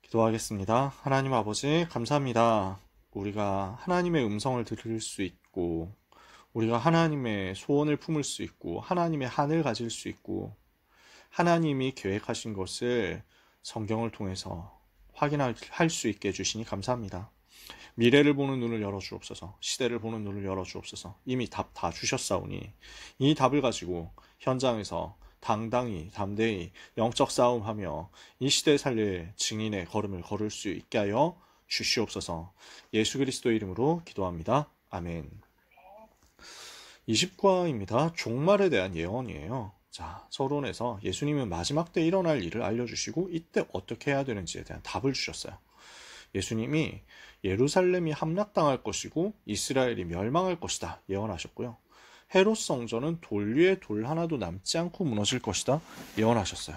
기도하겠습니다. 하나님 아버지, 감사합니다. 우리가 하나님의 음성을 들을 수 있고, 우리가 하나님의 소원을 품을 수 있고, 하나님의 한을 가질 수 있고, 하나님이 계획하신 것을 성경을 통해서 확인할 수 있게 해주시니 감사합니다. 미래를 보는 눈을 열어주옵소서. 시대를 보는 눈을 열어주옵소서. 이미 답 다 주셨사오니 이 답을 가지고 현장에서 당당히 담대히 영적 싸움하며 이 시대에 살릴 증인의 걸음을 걸을 수 있게 하여 주시옵소서. 예수 그리스도의 이름으로 기도합니다. 아멘. 20과입니다. 종말에 대한 예언이에요. 자, 서론에서 예수님은 마지막 때 일어날 일을 알려주시고 이때 어떻게 해야 되는지에 대한 답을 주셨어요. 예수님이 예루살렘이 함락당할 것이고 이스라엘이 멸망할 것이다 예언하셨고요. 헤롯 성전은 돌 위에 돌 하나도 남지 않고 무너질 것이다 예언하셨어요.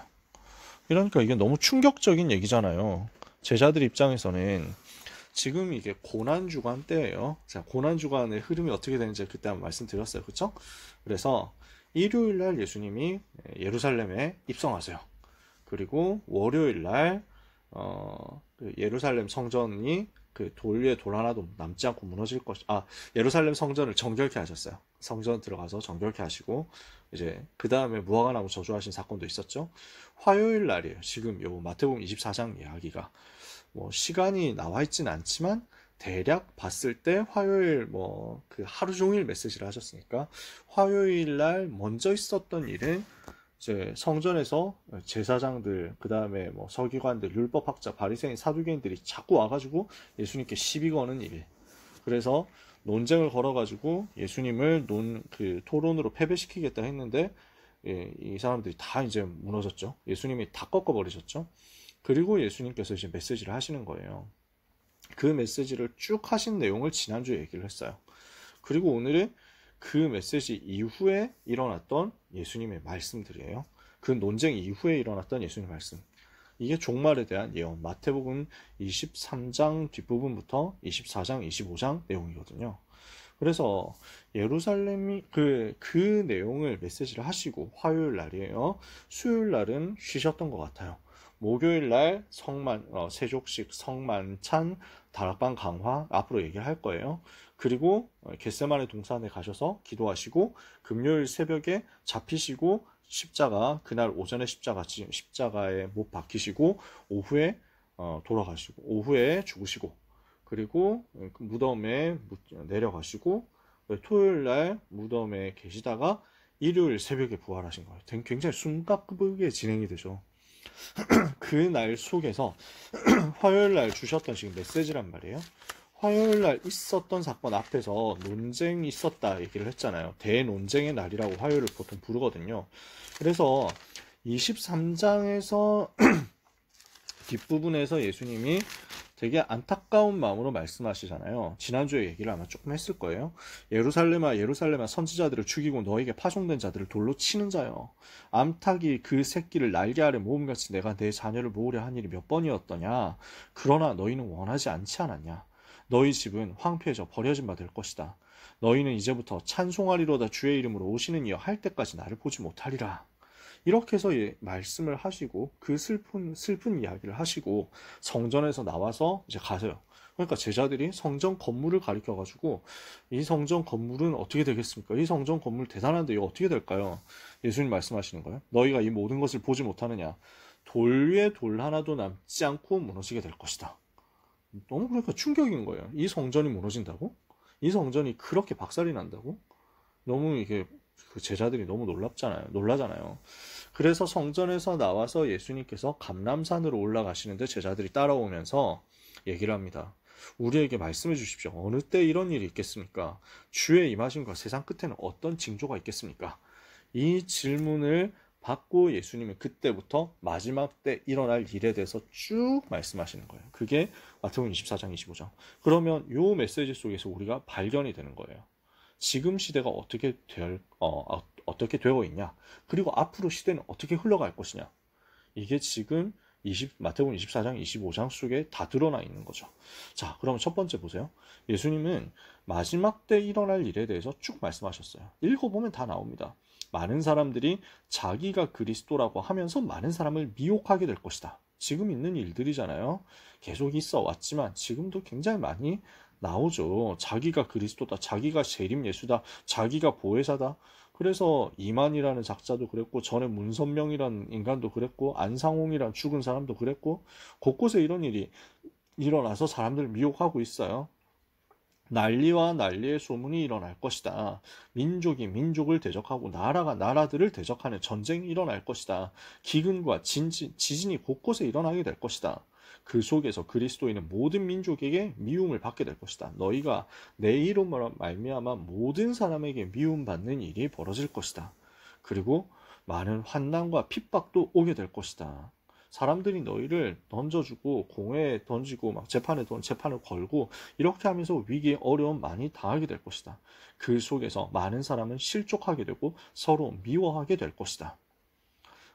그러니까 이게 너무 충격적인 얘기잖아요. 제자들 입장에서는 지금 이게 고난주간 때예요. 자, 고난주간의 흐름이 어떻게 되는지 그때 한번 말씀드렸어요. 그렇죠? 그래서 일요일날 예수님이 예루살렘에 입성하세요. 그리고 월요일날 그 예루살렘 성전이 그 돌 위에 돌 하나도 남지 않고 무너질 예루살렘 성전을 정결케 하셨어요. 성전 들어가서 정결케 하시고 이제 그 다음에 무화과나무 저주하신 사건도 있었죠. 화요일 날이에요. 지금 요 마태복음 24장 이야기가 뭐 시간이 나와 있진 않지만 대략 봤을 때 화요일 뭐 그 하루 종일 메시지를 하셨으니까 화요일 날 먼저 있었던 일은 이제 성전에서 제사장들, 그 다음에 뭐 서기관들, 율법학자, 바리새인, 사두개인들이 자꾸 와가지고 예수님께 시비 거는 일. 그래서 논쟁을 걸어가지고 예수님을 그 토론으로 패배시키겠다 했는데 이 사람들이 다 이제 무너졌죠. 예수님이 다 꺾어버리셨죠. 그리고 예수님께서 이제 메시지를 하시는 거예요. 그 메시지를 쭉 하신 내용을 지난주에 얘기를 했어요. 그리고 오늘은 그 메시지 이후에 일어났던 예수님의 말씀들이에요. 그 논쟁 이후에 일어났던 예수님의 말씀. 이게 종말에 대한 예언. 마태복음 23장 뒷부분부터 24장, 25장 내용이거든요. 그래서 예루살렘이 그 내용을 메시지를 하시고 화요일 날이에요. 수요일 날은 쉬셨던 것 같아요. 목요일 날 세족식, 성만찬, 다락방 강화 앞으로 얘기를 할 거예요. 그리고 겟세마네 동산에 가셔서 기도하시고 금요일 새벽에 잡히시고 그날 오전에 십자가에 못 박히시고 오후에 돌아가시고 오후에 죽으시고 그리고 무덤에 내려가시고 토요일 날 무덤에 계시다가 일요일 새벽에 부활하신 거예요. 굉장히 숨가쁘게 진행이 되죠. 그 날 속에서 화요일 날 주셨던 지금 메시지란 말이에요. 화요일 날 있었던 사건 앞에서 논쟁이 있었다 얘기를 했잖아요. 대논쟁의 날이라고 화요일을 보통 부르거든요. 그래서 23장에서 뒷부분에서 예수님이 되게 안타까운 마음으로 말씀하시잖아요. 지난주에 얘기를 아마 조금 했을 거예요. 예루살렘아 예루살렘아 선지자들을 죽이고 너에게 파송된 자들을 돌로 치는 자여, 암탉이 그 새끼를 날개 아래 모음같이 내가 내 자녀를 모으려 한 일이 몇 번이었더냐. 그러나 너희는 원하지 않지 않았냐. 너희 집은 황폐해져 버려진 바 될 것이다. 너희는 이제부터 찬송하리로다 주의 이름으로 오시는 이여 할 때까지 나를 보지 못하리라. 이렇게 해서 말씀을 하시고 그 슬픈 이야기를 하시고 성전에서 나와서 이제 가세요. 그러니까 제자들이 성전 건물을 가리켜 가지고 이 성전 건물은 어떻게 되겠습니까? 이 성전 건물 대단한데 이거 어떻게 될까요? 예수님 말씀하시는 거예요. 너희가 이 모든 것을 보지 못하느냐? 돌 위에 돌 하나도 남지 않고 무너지게 될 것이다. 너무 그러니까 충격인 거예요. 이 성전이 무너진다고? 이 성전이 그렇게 박살이 난다고? 너무 이게 그 제자들이 너무 놀라잖아요. 그래서 성전에서 나와서 예수님께서 감람산으로 올라가시는데 제자들이 따라오면서 얘기를 합니다. 우리에게 말씀해 주십시오. 어느 때 이런 일이 있겠습니까? 주의 임하심과 세상 끝에는 어떤 징조가 있겠습니까? 이 질문을 받고 예수님은 그때부터 마지막 때 일어날 일에 대해서 쭉 말씀하시는 거예요. 그게 마태복음 24장 25장. 그러면 이 메시지 속에서 우리가 발견이 되는 거예요. 지금 시대가 어떻게 되어 있냐, 그리고 앞으로 시대는 어떻게 흘러갈 것이냐, 이게 지금 마태복음 24장 25장 속에 다 드러나 있는 거죠. 자, 그럼 첫 번째 보세요. 예수님은 마지막 때 일어날 일에 대해서 쭉 말씀하셨어요. 읽어보면 다 나옵니다. 많은 사람들이 자기가 그리스도라고 하면서 많은 사람을 미혹하게 될 것이다. 지금 있는 일들이잖아요. 계속 있어 왔지만 지금도 굉장히 많이 나오죠. 자기가 그리스도다, 자기가 재림 예수다, 자기가 보혜사다. 그래서 이만이라는 작자도 그랬고, 전에 문선명이라는 인간도 그랬고, 안상홍이라는 죽은 사람도 그랬고, 곳곳에 이런 일이 일어나서 사람들을 미혹하고 있어요. 난리와 난리의 소문이 일어날 것이다. 민족이 민족을 대적하고 나라가 나라들을 대적하는 전쟁이 일어날 것이다. 기근과 지진이 곳곳에 일어나게 될 것이다. 그 속에서 그리스도인은 모든 민족에게 미움을 받게 될 것이다. 너희가 내 이름으로 말미암아 모든 사람에게 미움받는 일이 벌어질 것이다. 그리고 많은 환난과 핍박도 오게 될 것이다. 사람들이 너희를 던져주고 공회에 던지고 막 재판을 걸고 이렇게 하면서 위기에 어려움 많이 당하게 될 것이다. 그 속에서 많은 사람은 실족하게 되고 서로 미워하게 될 것이다.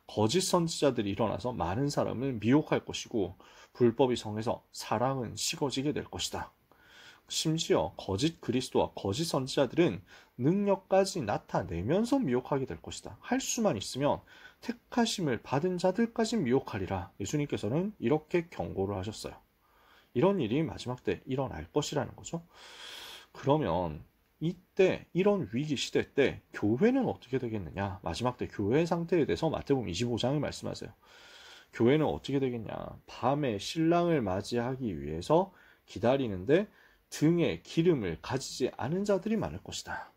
거짓 선지자들이 일어나서 많은 사람을 미혹할 것이고 불법이 성해서 사랑은 식어지게 될 것이다. 심지어 거짓 그리스도와 거짓 선지자들은 능력까지 나타내면서 미혹하게 될 것이다. 할 수만 있으면 택하심을 받은 자들까지 미혹하리라. 예수님께서는 이렇게 경고를 하셨어요. 이런 일이 마지막 때 일어날 것이라는 거죠. 그러면 이때 이런 위기 시대 때 교회는 어떻게 되겠느냐? 마지막 때 교회의 상태에 대해서 마태복음 25장을 말씀하세요. 교회는 어떻게 되겠냐? 밤에 신랑을 맞이하기 위해서 기다리는데 등에 기름을 가지지 않은 자들이 많을 것이다.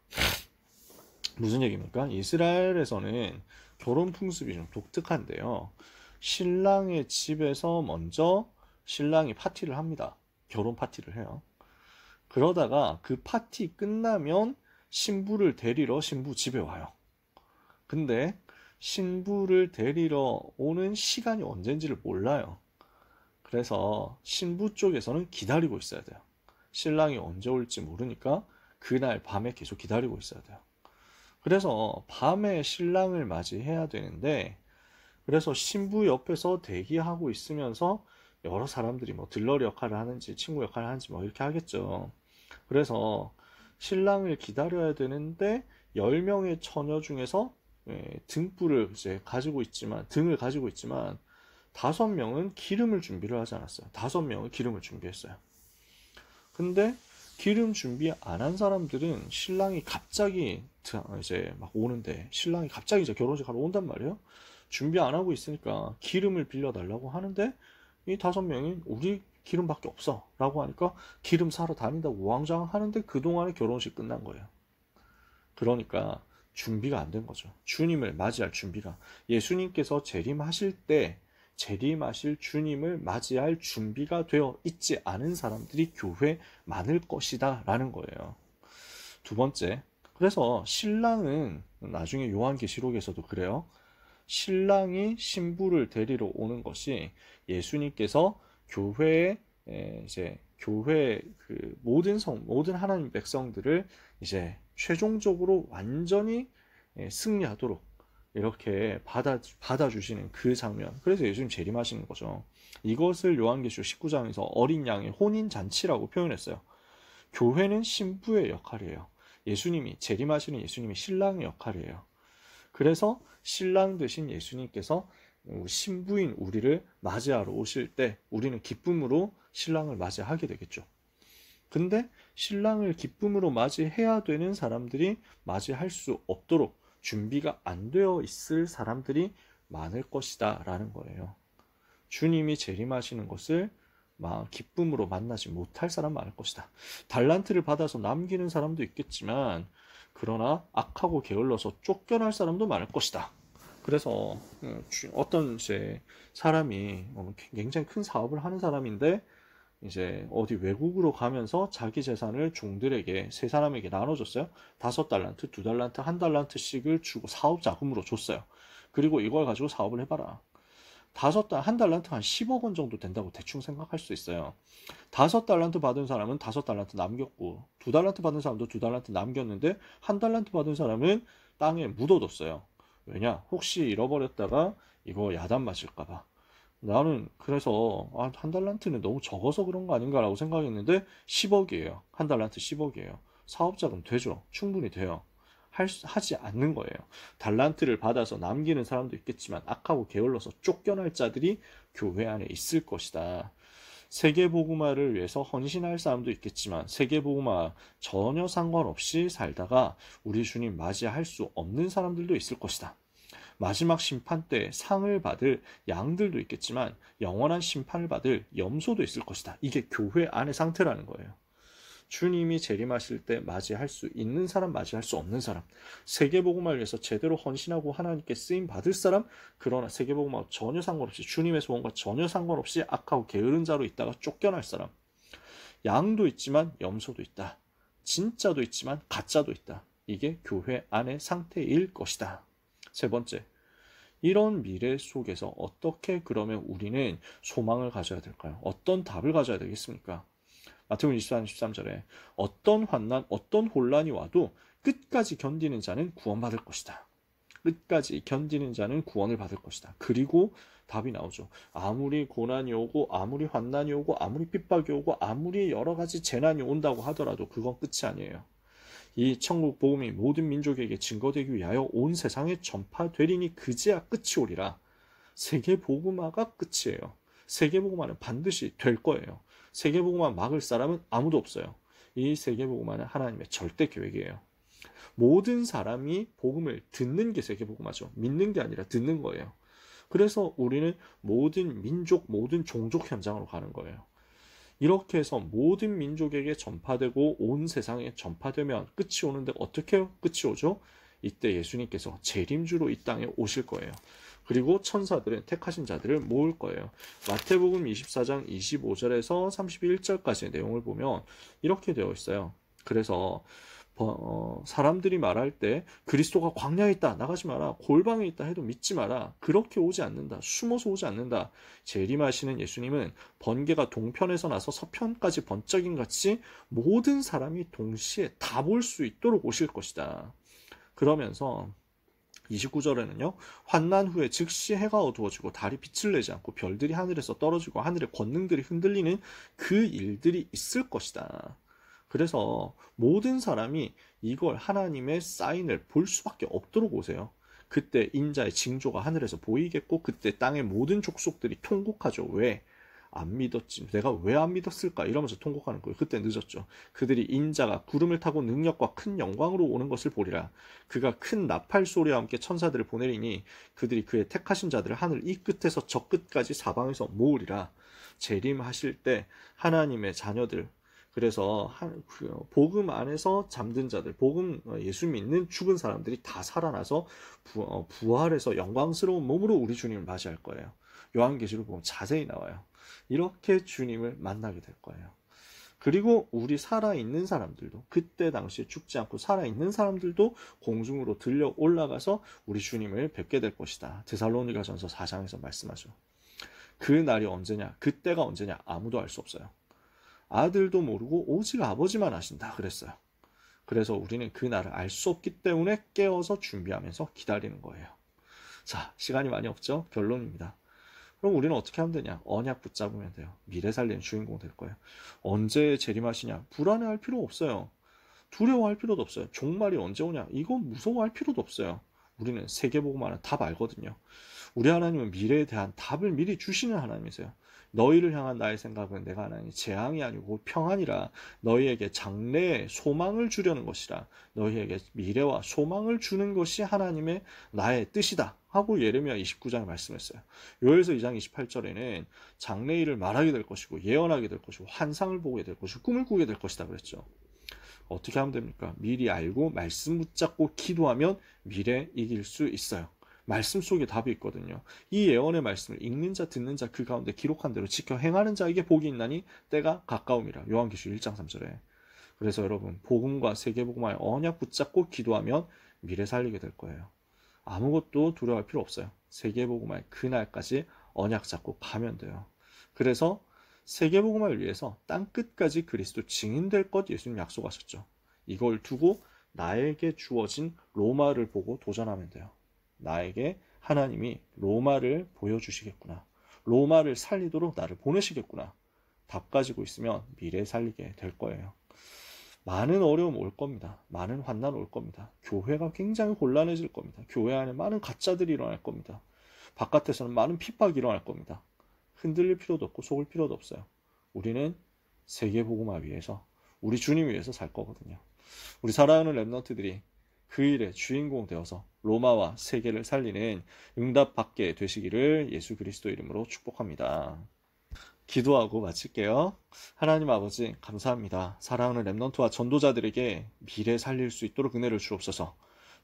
무슨 얘기입니까? 이스라엘에서는 결혼 풍습이 좀 독특한데요. 신랑의 집에서 먼저 신랑이 파티를 합니다. 결혼 파티를 해요. 그러다가 그 파티 끝나면 신부를 데리러 신부 집에 와요. 근데 신부를 데리러 오는 시간이 언젠지를 몰라요. 그래서 신부 쪽에서는 기다리고 있어야 돼요. 신랑이 언제 올지 모르니까 그날 밤에 계속 기다리고 있어야 돼요. 그래서 밤에 신랑을 맞이해야 되는데, 그래서 신부 옆에서 대기하고 있으면서 여러 사람들이 뭐 들러리 역할을 하는지 친구 역할을 하는지 뭐 이렇게 하겠죠. 그래서 신랑을 기다려야 되는데 10명의 처녀 중에서 등불을 이제 가지고 있지만 5명은 기름을 준비를 하지 않았어요. 5명은 기름을 준비했어요. 근데 기름 준비 안 한 사람들은 신랑이 갑자기 이제 막 오는데, 신랑이 갑자기 이제 결혼식 하러 온단 말이에요. 준비 안 하고 있으니까 기름을 빌려달라고 하는데 이 5명이 우리 기름밖에 없어 라고 하니까 기름 사러 다닌다고 우왕좌왕 하는데 그동안에 결혼식 끝난 거예요. 그러니까 준비가 안 된 거죠. 주님을 맞이할 준비가. 예수님께서 재림하실 때 재림하실 주님을 맞이할 준비가 되어 있지 않은 사람들이 교회에 많을 것이다 라는 거예요. 두 번째, 그래서 신랑은 나중에 요한계시록에서도 그래요. 신랑이 신부를 데리러 오는 것이 예수님께서 교회에 이제 교회 그 모든 하나님 백성들을 이제 최종적으로 완전히 승리하도록 이렇게 받아주시는 그 장면. 그래서 예수님 재림하시는 거죠. 이것을 요한계시록 19장에서 어린 양의 혼인잔치라고 표현했어요. 교회는 신부의 역할이에요. 예수님이 재림하시는 예수님이 신랑의 역할이에요. 그래서 신랑 되신 예수님께서 신부인 우리를 맞이하러 오실 때 우리는 기쁨으로 신랑을 맞이하게 되겠죠. 근데 신랑을 기쁨으로 맞이해야 되는 사람들이 맞이할 수 없도록 준비가 안 되어 있을 사람들이 많을 것이다 라는 거예요. 주님이 재림하시는 것을 기쁨으로 만나지 못할 사람 많을 것이다. 달란트를 받아서 남기는 사람도 있겠지만 그러나 악하고 게을러서 쫓겨날 사람도 많을 것이다. 그래서 어떤 이제 사람이 굉장히 큰 사업을 하는 사람인데 이제 어디 외국으로 가면서 자기 재산을 종들에게 세 사람에게 나눠줬어요. 5달란트, 2달란트, 1달란트씩을 주고 사업 자금으로 줬어요. 그리고 이걸 가지고 사업을 해봐라. 한 달란트 한 10억 원 정도 된다고 대충 생각할 수 있어요. 5달란트 받은 사람은 5달란트 남겼고 2달란트 받은 사람도 2달란트 남겼는데 1달란트 받은 사람은 땅에 묻어뒀어요. 왜냐? 혹시 잃어버렸다가 이거 야단 맞을까봐. 나는 그래서 1달란트는 너무 적어서 그런 거 아닌가라고 생각했는데 10억이에요. 1달란트 10억이에요. 사업자금 되죠. 충분히 돼요. 하지 않는 거예요. 달란트를 받아서 남기는 사람도 있겠지만 악하고 게을러서 쫓겨날 자들이 교회 안에 있을 것이다. 세계복음화를 위해서 헌신할 사람도 있겠지만 세계복음화 전혀 상관없이 살다가 우리 주님 맞이할 수 없는 사람들도 있을 것이다. 마지막 심판 때 상을 받을 양들도 있겠지만 영원한 심판을 받을 염소도 있을 것이다. 이게 교회 안의 상태라는 거예요. 주님이 재림하실 때 맞이할 수 있는 사람, 맞이할 수 없는 사람, 세계복음화를 위해서 제대로 헌신하고 하나님께 쓰임 받을 사람, 그러나 세계복음화 전혀 상관없이 주님의 소원과 전혀 상관없이 악하고 게으른 자로 있다가 쫓겨날 사람, 양도 있지만 염소도 있다. 진짜도 있지만 가짜도 있다. 이게 교회 안의 상태일 것이다. 세 번째, 이런 미래 속에서 어떻게 그러면 우리는 소망을 가져야 될까요? 어떤 답을 가져야 되겠습니까? 마태복음 24장 13절에 어떤 환난, 어떤 혼란이 와도 끝까지 견디는 자는 구원받을 것이다. 끝까지 견디는 자는 구원을 받을 것이다. 그리고 답이 나오죠. 아무리 고난이 오고 아무리 환난이 오고 아무리 핍박이 오고 아무리 여러 가지 재난이 온다고 하더라도 그건 끝이 아니에요. 이 천국 복음이 모든 민족에게 증거되기 위하여 온 세상에 전파되리니 그제야 끝이 오리라. 세계 복음화가 끝이에요. 세계 복음화는 반드시 될 거예요. 세계복음화 막을 사람은 아무도 없어요. 이 세계복음화는 하나님의 절대 계획이에요. 모든 사람이 복음을 듣는 게 세계복음화죠. 믿는 게 아니라 듣는 거예요. 그래서 우리는 모든 민족, 모든 종족 현장으로 가는 거예요. 이렇게 해서 모든 민족에게 전파되고 온 세상에 전파되면 끝이 오는데 어떻게 끝이 오죠? 이때 예수님께서 재림주로 이 땅에 오실 거예요. 그리고 천사들은 택하신 자들을 모을 거예요. 마태복음 24장 25절에서 31절까지의 내용을 보면 이렇게 되어 있어요. 그래서 사람들이 말할 때 그리스도가 광야에 있다, 나가지 마라, 골방에 있다 해도 믿지 마라, 그렇게 오지 않는다, 숨어서 오지 않는다. 재림하시는 예수님은 번개가 동편에서 나서 서편까지 번쩍임 같이 모든 사람이 동시에 다 볼 수 있도록 오실 것이다. 그러면서 29절에는요. 환난 후에 즉시 해가 어두워지고 달이 빛을 내지 않고 별들이 하늘에서 떨어지고 하늘의 권능들이 흔들리는 그 일들이 있을 것이다. 그래서 모든 사람이 이걸 하나님의 사인을 볼 수밖에 없도록 오세요. 그때 인자의 징조가 하늘에서 보이겠고 그때 땅의 모든 족속들이 통곡하죠. 왜? 안 믿었지. 내가 왜 안 믿었을까? 이러면서 통곡하는 거예요. 그때 늦었죠. 그들이 인자가 구름을 타고 능력과 큰 영광으로 오는 것을 보리라. 그가 큰 나팔 소리와 함께 천사들을 보내리니 그들이 그의 택하신 자들을 하늘 이 끝에서 저 끝까지 사방에서 모으리라. 재림하실 때 하나님의 자녀들, 그래서 복음 안에서 잠든 자들, 복음 예수 믿는 죽은 사람들이 다 살아나서 부활해서 영광스러운 몸으로 우리 주님을 맞이할 거예요. 요한계시록 보면 자세히 나와요. 이렇게 주님을 만나게 될 거예요. 그리고 우리 살아있는 사람들도, 그때 당시에 죽지 않고 살아있는 사람들도 공중으로 들려 올라가서 우리 주님을 뵙게 될 것이다. 데살로니가전서 4장에서 말씀하죠. 그 날이 언제냐, 그때가 언제냐 아무도 알 수 없어요. 아들도 모르고 오직 아버지만 아신다 그랬어요. 그래서 우리는 그 날을 알 수 없기 때문에 깨어서 준비하면서 기다리는 거예요. 자, 시간이 많이 없죠? 결론입니다. 그럼 우리는 어떻게 하면 되냐? 언약 붙잡으면 돼요. 미래 살리는 주인공 될 거예요. 언제 재림하시냐? 불안해할 필요 없어요. 두려워할 필요도 없어요. 종말이 언제 오냐? 이건 무서워할 필요도 없어요. 우리는 세계복음화는 답 알거든요. 우리 하나님은 미래에 대한 답을 미리 주시는 하나님이세요. 너희를 향한 나의 생각은 내가 하나님 재앙이 아니고 평안이라. 너희에게 장래에 소망을 주려는 것이라. 너희에게 미래와 소망을 주는 것이 하나님의 나의 뜻이다 하고 예레미야 29장에 말씀했어요. 요엘서 2장 28절에는 장래 일을 말하게 될 것이고 예언하게 될 것이고 환상을 보게 될 것이고 꿈을 꾸게 될 것이다 그랬죠. 어떻게 하면 됩니까? 미리 알고 말씀 붙잡고 기도하면 미래 이길 수 있어요. 말씀 속에 답이 있거든요. 이 예언의 말씀을 읽는 자 듣는 자 그 가운데 기록한 대로 지켜 행하는 자에게 복이 있나니 때가 가까움이라. 요한계시록 1장 3절에. 그래서 여러분 복음과 세계복음화의 언약 붙잡고 기도하면 미래 살리게 될 거예요. 아무것도 두려워할 필요 없어요. 세계복음화의 그날까지 언약 잡고 가면 돼요. 그래서 세계복음화를 위해서 땅끝까지 그리스도 증인될 것 예수님 약속하셨죠. 이걸 두고 나에게 주어진 로마를 보고 도전하면 돼요. 나에게 하나님이 로마를 보여주시겠구나. 로마를 살리도록 나를 보내시겠구나. 답 가지고 있으면 미래 살리게 될 거예요. 많은 어려움 올 겁니다. 많은 환난 올 겁니다. 교회가 굉장히 곤란해질 겁니다. 교회 안에 많은 가짜들이 일어날 겁니다. 바깥에서는 많은 핍박이 일어날 겁니다. 흔들릴 필요도 없고 속을 필요도 없어요. 우리는 세계복음화 위해서, 우리 주님 위해서 살 거거든요. 우리 사랑하는 랩런트들이 그 일의 주인공 되어서 로마와 세계를 살리는 응답받게 되시기를 예수 그리스도 이름으로 축복합니다. 기도하고 마칠게요. 하나님 아버지 감사합니다. 사랑하는 랩넌트와 전도자들에게 미래 살릴 수 있도록 은혜를 주옵소서.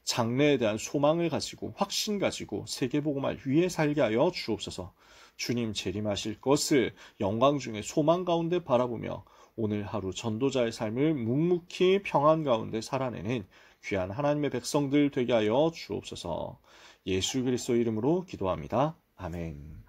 장래에 대한 소망을 가지고 확신 가지고 세계복음화 위에 살게 하여 주옵소서. 주님 재림하실 것을 영광 중에 소망 가운데 바라보며 오늘 하루 전도자의 삶을 묵묵히 평안 가운데 살아내는 귀한 하나님의 백성들 되게 하여 주옵소서. 예수 그리스도 이름으로 기도합니다. 아멘.